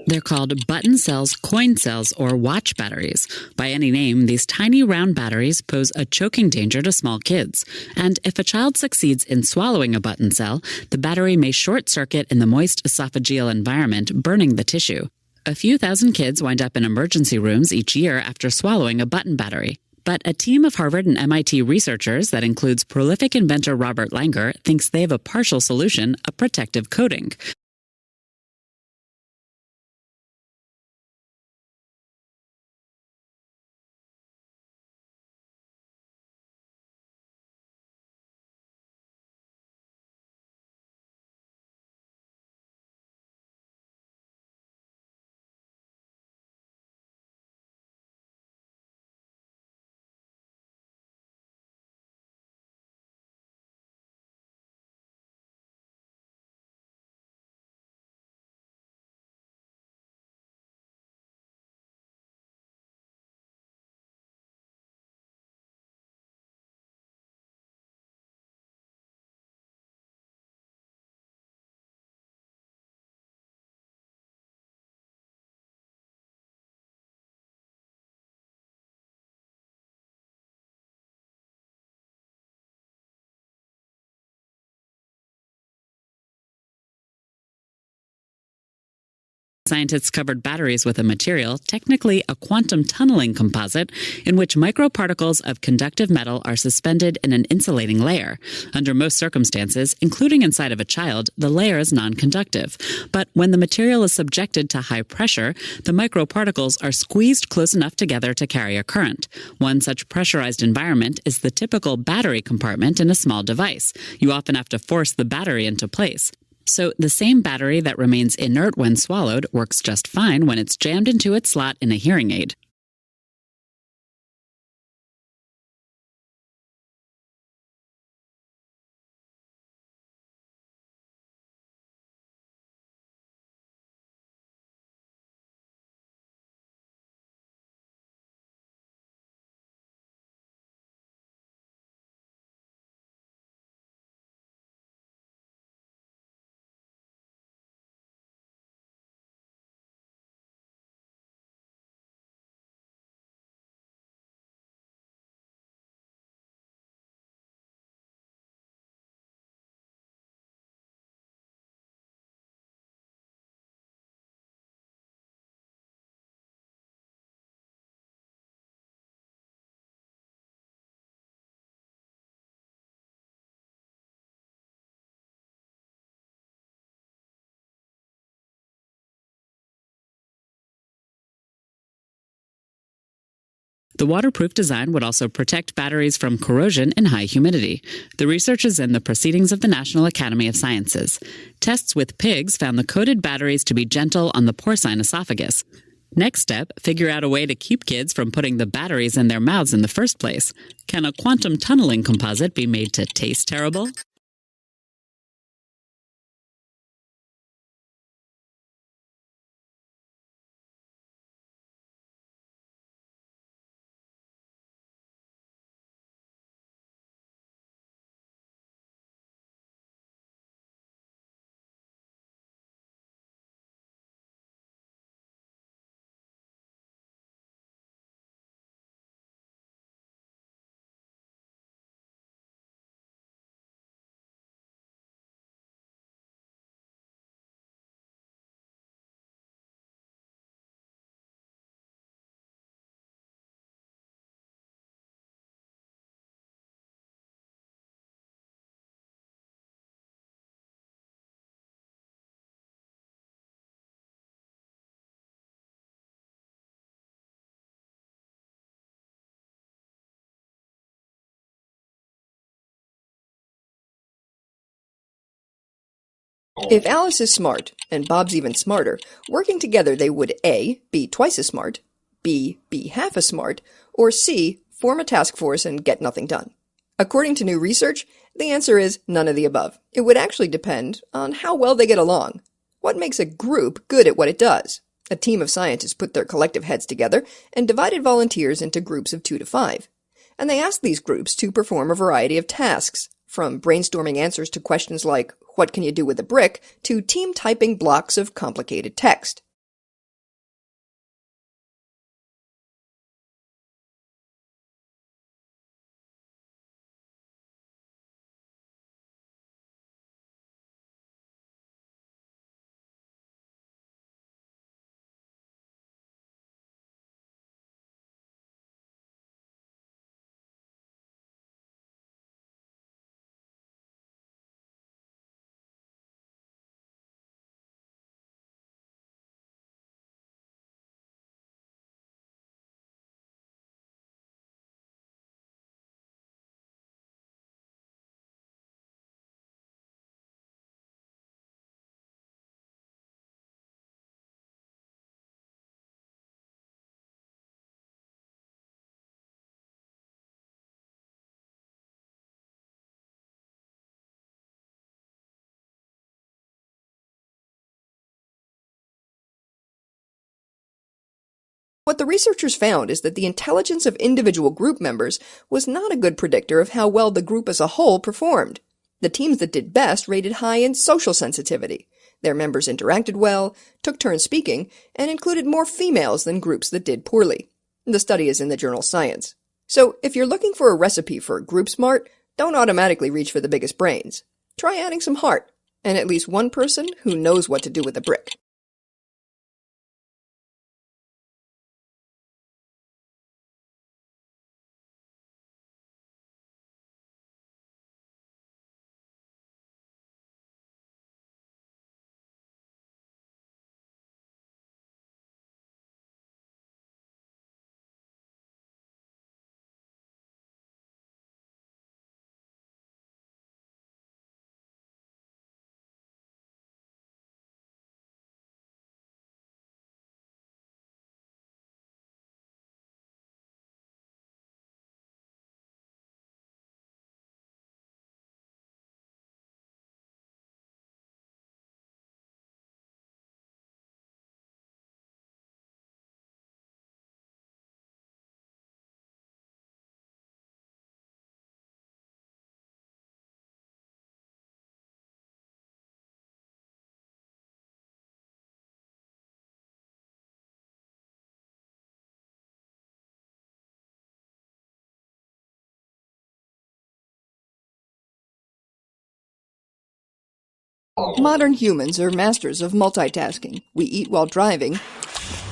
They're called button cells, coin cells, or watch batteries. By any name, these tiny round batteries pose a choking danger to small kids. And if a child succeeds in swallowing a button cell, the battery may short-circuit in the moist esophageal environment, burning the tissue. A few thousand kids wind up in emergency rooms each year after swallowing a button battery. But a team of Harvard and MIT researchers that includes prolific inventor Robert Langer thinks they have a partial solution, a protective coating. Scientists covered batteries with a material, technically a quantum tunneling composite, in which microparticles of conductive metal are suspended in an insulating layer. Under most circumstances, including inside of a child, the layer is non-conductive. But when the material is subjected to high pressure, the microparticles are squeezed close enough together to carry a current. One such pressurized environment is the typical battery compartment in a small device. You often have to force the battery into place. So the same battery that remains inert when swallowed works just fine when it's jammed into its slot in a hearing aid. The waterproof design would also protect batteries from corrosion in high humidity. The research is in the Proceedings of the National Academy of Sciences. Tests with pigs found the coated batteries to be gentle on the porcine esophagus. Next step, figure out a way to keep kids from putting the batteries in their mouths in the first place. Can a quantum tunneling composite be made to taste terrible? If Alice is smart, and Bob's even smarter, working together they would A. be twice as smart, B. be half as smart, or C. form a task force and get nothing done. According to new research, the answer is none of the above. It would actually depend on how well they get along. What makes a group good at what it does? A team of scientists put their collective heads together and divided volunteers into groups of 2 to 5. And they asked these groups to perform a variety of tasks, from brainstorming answers to questions like, what can you do with a brick, to team typing blocks of complicated text. What the researchers found is that the intelligence of individual group members was not a good predictor of how well the group as a whole performed. The teams that did best rated high in social sensitivity. Their members interacted well, took turns speaking, and included more females than groups that did poorly. The study is in the journal Science. So, if you're looking for a recipe for group smart, don't automatically reach for the biggest brains. Try adding some heart, and at least one person who knows what to do with a brick. Modern humans are masters of multitasking. We eat while driving,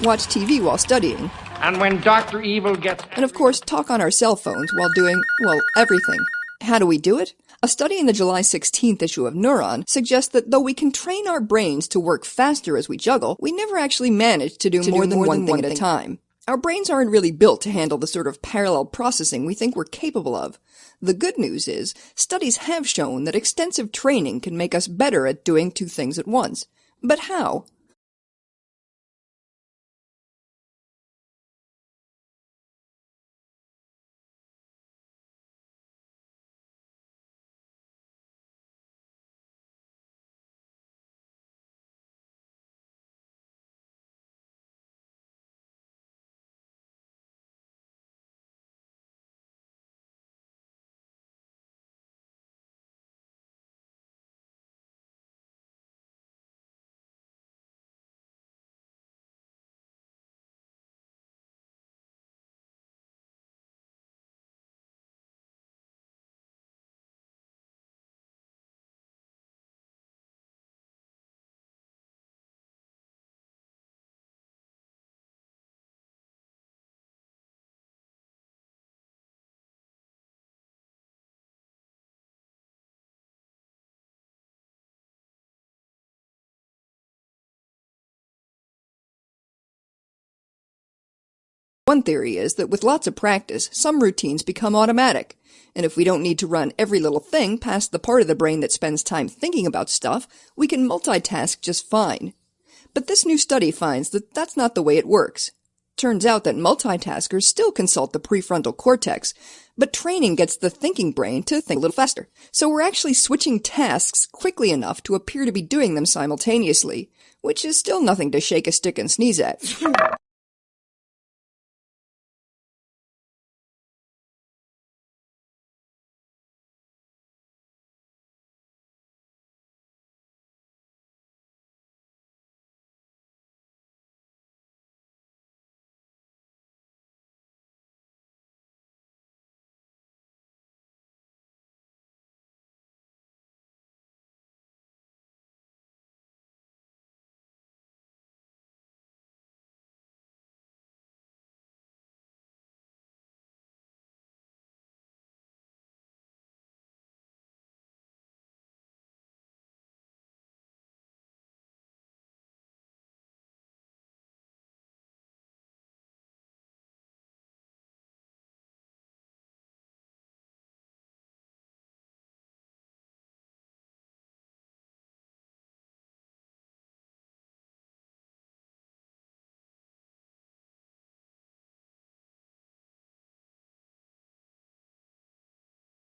watch TV while studying, And when Dr. Evil gets... and of course talk on our cell phones while doing, well, everything. How do we do it? A study in the July 16th issue of Neuron suggests that though we can train our brains to work faster as we juggle, we never actually manage to do more than one thing at a time. Our brains aren't really built to handle the sort of parallel processing we think we're capable of. The good news is, studies have shown that extensive training can make us better at doing two things at once. But how? One theory is that with lots of practice, some routines become automatic, and if we don't need to run every little thing past the part of the brain that spends time thinking about stuff, we can multitask just fine. But this new study finds that that's not the way it works. Turns out that multitaskers still consult the prefrontal cortex, but training gets the thinking brain to think a little faster. So we're actually switching tasks quickly enough to appear to be doing them simultaneously, which is still nothing to shake a stick and sneeze at.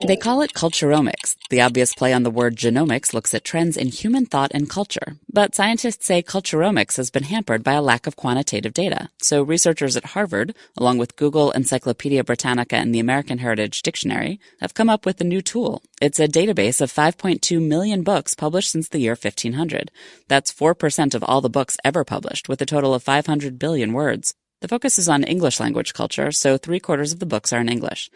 They call it culturomics. The obvious play on the word genomics looks at trends in human thought and culture. But scientists say culturomics has been hampered by a lack of quantitative data. So researchers at Harvard, along with Google, Encyclopedia Britannica, and the American Heritage Dictionary, have come up with a new tool. It's a database of 5.2 million books published since the year 1500. That's 4% of all the books ever published, with a total of 500 billion words. The focus is on English language culture, so 3/4 of the books are in English.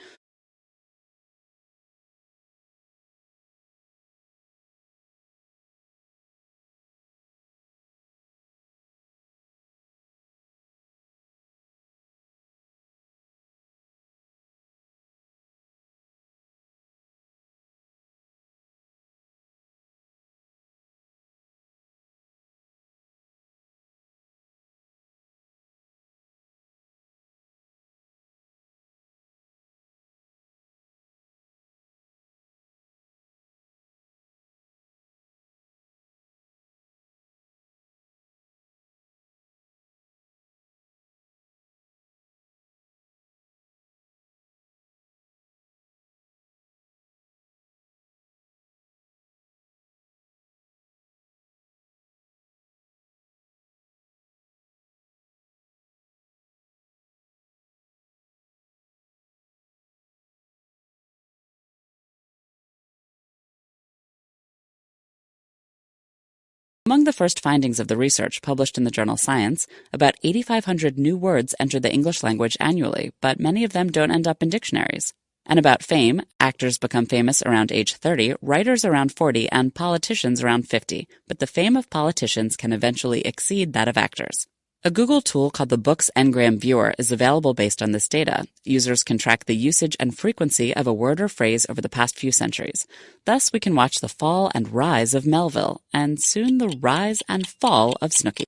Among the first findings of the research published in the journal Science, about 8,500 new words enter the English language annually, but many of them don't end up in dictionaries. And about fame, actors become famous around age 30, writers around 40, and politicians around 50, but the fame of politicians can eventually exceed that of actors. A Google tool called the Books Ngram Viewer is available based on this data. Users can track the usage and frequency of a word or phrase over the past few centuries. Thus, we can watch the fall and rise of Melville, and soon the rise and fall of Snooki.